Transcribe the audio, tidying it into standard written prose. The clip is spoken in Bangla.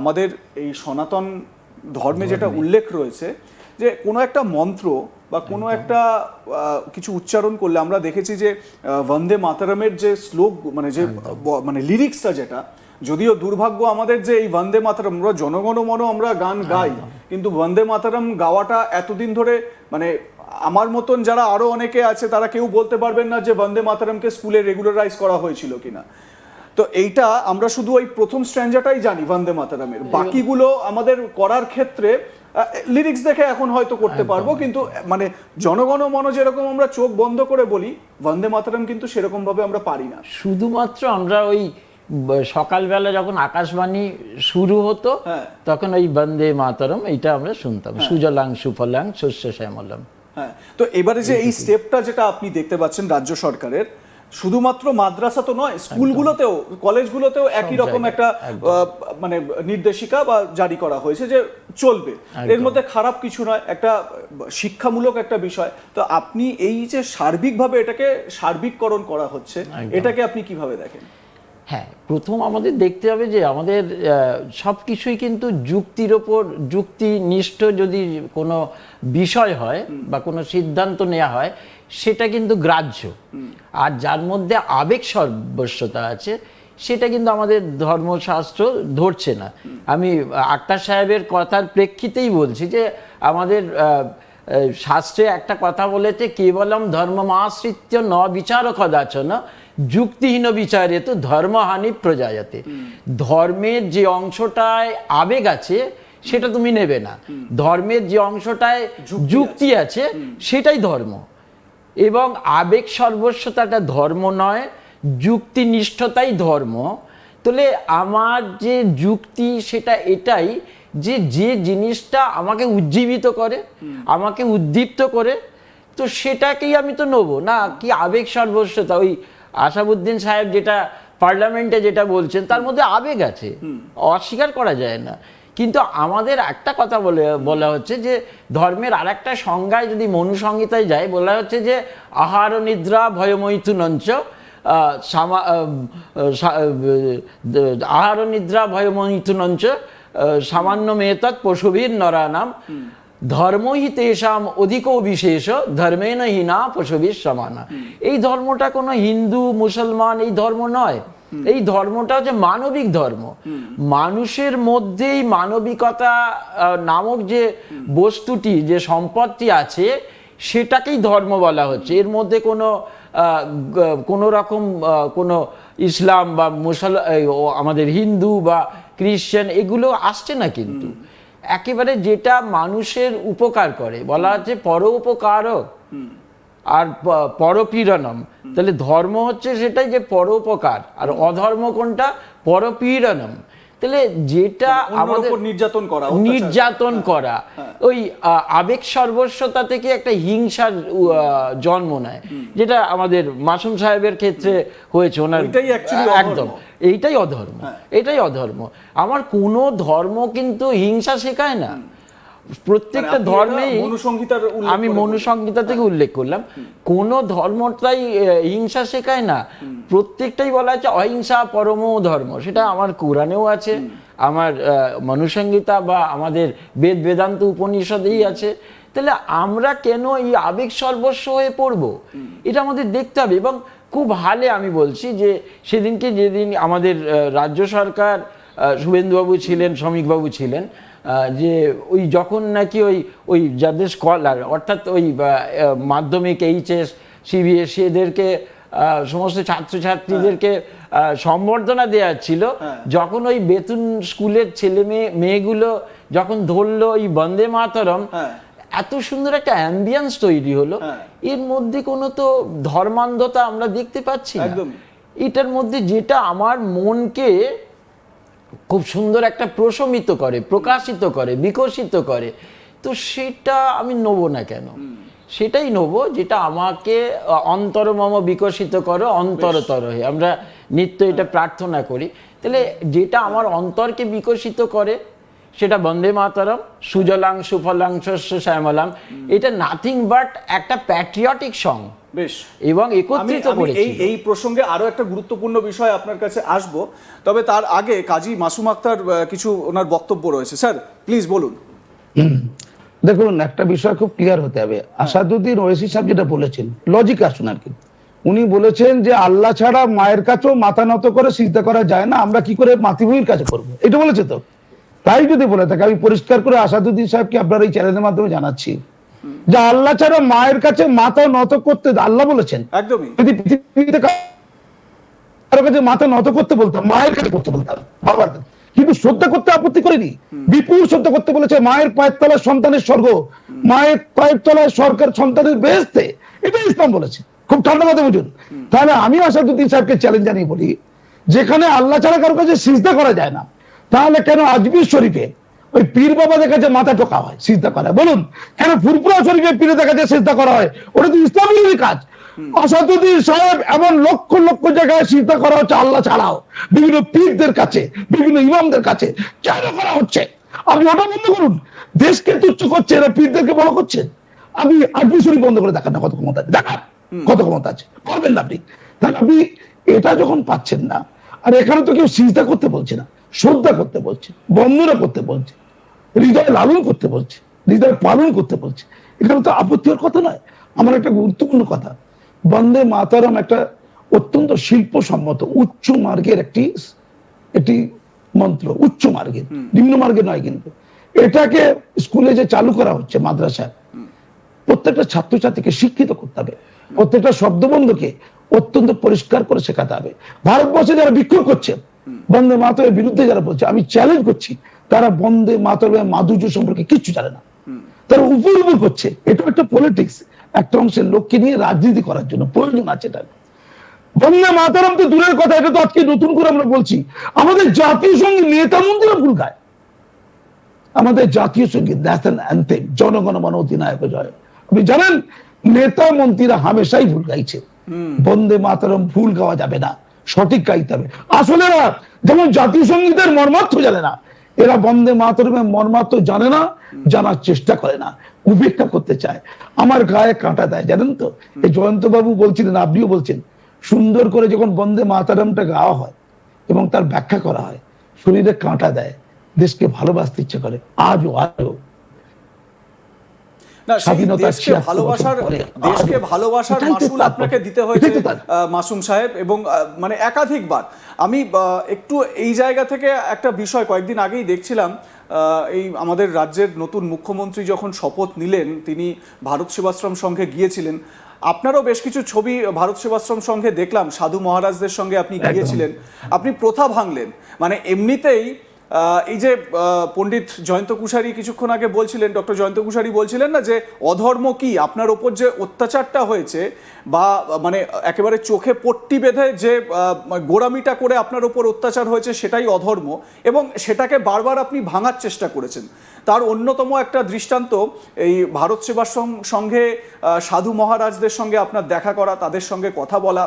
আমাদের এই সনাতন ধর্মে যেটা উল্লেখ রয়েছে যে কোনো একটা মন্ত্র বা কোনো একটা কিছু উচ্চারণ করলে আমরা দেখেছি যে বন্দে মাতরমের যে শ্লোক মানে যে মানে লিরিক্সটা যেটা, যদিও দুর্ভাগ্য আমাদের যে এই বন্দে মাতরম আমরা জনগণ মন আমরা গান গাই, কিন্তু বন্দে মাতরম গাওয়াটা এতদিন ধরে মানে আমার মতন যারা আরো অনেকে আছে তারা কেউ বলতে পারবেন না যে বন্দে মাতরমকে স্কুলে রেগুলারাইজ করা হয়েছিল কিনা। তো এইটা আমরা শুধু ওই প্রথম স্ট্র্যাঞ্জাটাই জানি বন্দে মাতরমের, বাকিগুলো আমাদের করার ক্ষেত্রে লিরিক্স দেখে এখন হয়তো করতে পারবো, কিন্তু মানে জনগণ মন যেরকম আমরা চোখ বন্ধ করে বলি বন্দে মাতরম কিন্তু সেরকম ভাবে আমরা পারি না। শুধুমাত্র আমরা ওই সকালবেলা যখন আকাশবাণী শুরু হতো তখন ওই বন্দে মাতরম এইটা আমরা শুনতাম, সুজলাং সুফলাং শস্য শ্যামলম। হ্যাঁ, তো এবারে যে এই স্টেপটা যেটা আপনি দেখতে পাচ্ছেন রাজ্য সরকারের, শুধুমাত্র মাদ্রাসা তো নয়, স্কুলগুলোতেও কলেজগুলোতেও একই রকম একটা মানে নির্দেশিকা বা জারি করা হয়েছে যে চলবে, এর মধ্যে খারাপ কিছু নয়, একটা শিক্ষামূলক একটা বিষয়। তো আপনি এই যে সার্বিকভাবে এটাকে সার্বিককরণ করা হচ্ছে, এটাকে আপনি কিভাবে দেখেন? হ্যাঁ, প্রথম আমাদের দেখতে হবে যে আমাদের সব কিছুই কিন্তু যুক্তির ওপর, যুক্তিনিষ্ঠ যদি কোনো বিষয় হয় বা কোনো সিদ্ধান্ত নেওয়া হয় সেটা কিন্তু গ্রাহ্য। আর যার মধ্যে আবেগ সর্বস্বতা আছে সেটা কিন্তু আমাদের ধর্মশাস্ত্র ধরছে না। আমি আক্তার সাহেবের কথার প্রেক্ষিতেই বলছি যে আমাদের শাস্ত্রে একটা কথা বলেছে, কেবলম ধর্মমাশ্রিত্য ন বিচার কদাচন যুক্তিহীন বিচারে তো ধর্মহানি প্রজায়তে। ধর্মের যে অংশটায় আবেগ আছে সেটা তুমি নেবে না, ধর্মের যে অংশটায় যুক্তি আছে সেটাই ধর্ম। এবং আবেগ সর্বস্বতাটা ধর্ম নয়, যুক্তিনিষ্ঠতাই ধর্ম। তাহলে আমার যে যুক্তি সেটা এটাই যে যে জিনিসটা আমাকে উজ্জীবিত করে, আমাকে উদ্দীপ্ত করে, তো সেটাকেই আমি তো নেবো না। কি আবেগ সর্বস্বতা, ওই আসাদুদ্দিন সাহেব যেটা পার্লামেন্টে যেটা বলছেন তার মধ্যে আবেগ আছে, অস্বীকার করা যায় না। কিন্তু আমাদের একটা কথা বলা হচ্ছে যে ধর্মের আর একটা সংজ্ঞায় যদি মনুসংহিতায় যায়, বলা হচ্ছে যে আহার নিদ্রা ভয়মৈথুনঞ্চ আহার নিদ্রা ভয়মৈথুনঞ্চ সামান্য মেতৎ পশুবীর নরানাম ধর্মহি তেষাম অধিকো বিশেষ ধর্মেন হীনা পশুবীর সমানা। এই ধর্মটা কোনো হিন্দু মুসলমান এই ধর্ম নয়, এই ধর্মটা হচ্ছে মানবিক ধর্ম। মানুষের মধ্যেই মানবিকতা নামক যে বস্তুটি, যে সম্পদটি আছে সেটাকেই ধর্ম বলা হচ্ছে। এর মধ্যে কোনো রকম কোনো ইসলাম বা আমাদের হিন্দু বা খ্রিশ্চান এগুলো আসছে না, কিন্তু একেবারে যেটা মানুষের উপকার করে, বলা হচ্ছে পর উপকারক আর পরপীড়নম। তাহলে ধর্ম হচ্ছে সেটাই যে পরোপকার, আর অধর্ম কোনটা? পরপীড়নম। তাহলে যেটা আমাদের নির্যাতন করা ওই আবেগ সর্বস্বতা থেকে একটা হিংসার জন্ম নেয়, যেটা আমাদের মাসুম সাহেবের ক্ষেত্রে হয়েছে। ওনার একদম এইটাই অধর্ম, এটাই অধর্ম। আমার কোনো ধর্ম কিন্তু হিংসা শেখায় না। প্রত্যেকটা ধর্মেই, আমি মনুসংহিতা থেকে উল্লেখ করলাম, কোন ধর্মটাই হিংসা শেখায় না। প্রত্যেকটাই বলা আছে অহিংসা পরমো ধর্ম, সেটা আমার কোরআনেও আছে, আমার মনুসংহিতা বা আমাদের বেদ বেদান্ত উপনিষদেই আছে। তাহলে আমরা কেন এই আবেগ সর্বস্ব হয়ে পড়বো, এটা আমাদের দেখতে হবে। এবং খুব হালে আমি বলছি যে সেদিনকে যেদিন আমাদের রাজ্য সরকার শুভেন্দুবাবু ছিলেন, শ্রমিকবাবু ছিলেন, যে ওই যখন নাকি ওই যাদের স্কলার অর্থাৎ ওই মাধ্যমিক এইচএস সিবিএসসি এদেরকে সমস্ত ছাত্রছাত্রীদেরকে সম্বর্ধনা দেওয়া ছিল, যখন ওই বেতুন স্কুলের ছেলে মেয়েগুলো যখন ধরলো ওই বন্দে মাতরম, এত সুন্দর একটা অ্যাম্বিয়েন্স তৈরি হলো। এর মধ্যে কোনো তো ধর্মান্ধতা আমরা দেখতে পাচ্ছি না। এটার মধ্যে যেটা আমার মনকে খুব সুন্দর একটা প্রশমিত করে, প্রকাশিত করে, বিকশিত করে, তো সেটা আমি নেব না কেন? সেটাই নেব যেটা আমাকে অন্তরমম বিকশিত করো অন্তরতর হয়ে, আমরা নিত্য এটা প্রার্থনা করি। তাহলে যেটা আমার অন্তরকে বিকশিত করে সেটা বন্দে মাতরম, সুজলাং সুফলাং শস্য শ্যামলাম, এটা নাথিং বাট একটা প্যাট্রিয়টিক সং। বেশ, এবং আমি একত্রিত আমি করেছিল। এই প্রসঙ্গে আরো একটা গুরুত্বপূর্ণ বিষয় আপনার কাছে আসব, তবে তার আগে কাজী মাসুম আক্তার কিছু ওনার বক্তব্য রয়েছে। স্যার প্লিজ বলুন। দেখুন, একটা বিষয় খুব ক্লিয়ার হতে হবে। আসাদুদ্দিন ওয়েসি সাহেব যেটা বলেছেন, লজিক আসুন আর কি। উনি বলেছেন যে আল্লাহ ছাড়া মায়ের কাছেও মাথা নত করে সিজদা করা যায় না, আমরা কি করে মাতৃভূমির কাছে করবো, এটা বলেছে তো। তাই যদি বলে থাকে, আমি পরিষ্কার করে আসাদুদ্দিন সাহেবকে আপনার এই চ্যানেলের মাধ্যমে জানাচ্ছি যে আল্লাহ ছাড়া মায়ের কাছে মাথা নত করতে আল্লাহ বলেছেন। একদমই। যদি পৃথিবীতে কারো কাছে মাথা নত করতে বলতাম, মায়ের কাছে করতে বলতাম, বাবার কাছে। কিন্তু শ্রদ্ধা করতে আপত্তি করিনি, বিপুল শ্রদ্ধা করতে বলেছে। মায়ের পায়ের তলায় সন্তানের স্বর্গ, মায়ের পায়ের তলায় সরকার সন্তানের বেহেশতে, এটা ইসলাম বলেছে। খুব ঠান্ডা কথা বুঝুন। তাহলে আমি আসাদুদ্দিন সাহেবকে চ্যালেঞ্জ জানিয়ে বলি, যেখানে আল্লাহ ছাড়া কারো কাছে সিজদা করা যায় না, তাহলে কেন আজমির শরীফে ওই পীর বাবাদের কাছে মাথা টোকা হয়, সিজদা করা হয়? বলুন, কেন ফুরফুরা শরীফে পীরদের কাছে সিজদা করা হয়? ওটা তো ইসলামেরই কাজ। আসাদুদ্দিন সাহেব এমন লক্ষ লক্ষ জায়গায় সিজদা করা হচ্ছে আল্লাহ ছাড়াও, বিভিন্ন পীরদের কাছে, বিভিন্ন ইমামদের কাছে কেন করা হচ্ছে? আপনি ওটা বন্ধ করুন। দেশকে তুচ্ছ করছে, এরা পীরদেরকে বড় করছে। আপনি আজমির শরীফ বন্ধ করে দেখান না, কত ক্ষমতা আছে, দেখান কত ক্ষমতা আছে, করবেন না আপনি। তাহলে আপনি এটা যখন পাচ্ছেন না, আর এখানে তো কেউ সিজদা করতে বলছে না, শ্রদ্ধা করতে বলছে, বন্দনা করতে বলছে, হৃদয় লালন করতে বলছে, হৃদয় পালন করতে বলছে, এখানে তো আপত্তির কথা নয়। আমার একটা গুরুত্বপূর্ণ কথা, বন্দে মাতারম একটা অত্যন্ত শিল্পসম্মত উচ্চ মার্গের একটি মন্ত্র, উচ্চ মার্গের, নিম্ন মার্গে নয়। কিন্তু এটাকে স্কুলে যে চালু করা হচ্ছে, মাদ্রাসায় প্রত্যেকটা ছাত্রছাত্রীকে শিক্ষিত করতে হবে, প্রত্যেকটা শব্দবন্ধকে অত্যন্ত পরিষ্কার করে শেখাতে হবে। ভারতবর্ষে যারা বিক্ষোভ করছে, বন্দে মাতরমের বিরুদ্ধে যারা বলছে, আমি চ্যালেঞ্জ করছি, তারা বন্দে মাতরমের মাধুর্য সম্পর্কে কিচ্ছু জানে না। তারা উপর উপর করছে। এটা একটা পলিটিক্স, একটা অংশের লোককে নিয়ে রাজনীতি করার জন্য প্রয়োজন আছে। এটা বন্দে মাতরম তো দূরের কথা, এটা তো আজকে নতুন করে আমরা বলছি। আমাদের জাতীয় সঙ্গীত নেতা মন্ত্রীরা ভুল গায়। আমাদের জাতীয় সঙ্গীত ন্যাশনাল অ্যান্থেম, জনগণ মন অধিনায়ক জয়, আপনি জানেন নেতা মন্ত্রীরা হামেশাই ভুল গাইছে। বন্দে মাতরম ভুল গাওয়া যাবে না, সঠিক গাইতে হবে। আসলে এরা যেমন জাতীয় সঙ্গীতের মর্মার্থ জানে না, এরা বন্দে মাতরমের মর্মার্থ জানে না, জানার চেষ্টা করে না, উপেক্ষা করতে চায়। আমার গায়ে কাঁটা দেয়, জানেন তো। এই জয়ন্ত বাবু বলছিলেন, আপনিও বলছেন, সুন্দর করে যখন বন্দে মাতরমটা গাওয়া হয় এবং তার ব্যাখ্যা করা হয়, শরীরে কাঁটা দেয়, দেশকে ভালোবাসতে ইচ্ছে করে। আজও না, দেশকে ভালোবাসার মাসুল আপনাকে দিতে হয়েছে মাসুম সাহেব, এবং মানে একাধিকবার। আমি একটু এই জায়গা থেকে একটা বিষয় কয়েকদিন আগেই দেখছিলাম, এই আমাদের রাজ্যের নতুন মুখ্যমন্ত্রী যখন শপথ নিলেন, তিনি ভারত সেবাশ্রম সংঘে গিয়েছিলেন। আপনারও বেশ কিছু ছবি ভারত সেবাশ্রম সংঘে দেখলাম, সাধু মহারাজদের সঙ্গে আপনি গিয়েছিলেন, আপনি প্রথা ভাঙলেন। মানে এমনিতেই এই যে পণ্ডিত জয়ন্ত কুশারী কিছুক্ষণ আগে বলছিলেন, ডক্টর জয়ন্ত কুশারী বলছিলেন না, যে অধর্ম কি, আপনার ওপর যে অত্যাচারটা হয়েছে, বা মানে একেবারে চোখে পট্টি বেঁধে যে গোড়ামিটা করে আপনার ওপর অত্যাচার হয়েছে, সেটাই অধর্ম, এবং সেটাকে বারবার আপনি ভাঙার চেষ্টা করেছেন। তার অন্যতম একটা দৃষ্টান্ত এই ভারত সেবাশ্রম সংঘে সাধু মহারাজদের সঙ্গে আপনার দেখা করা, তাদের সঙ্গে কথা বলা।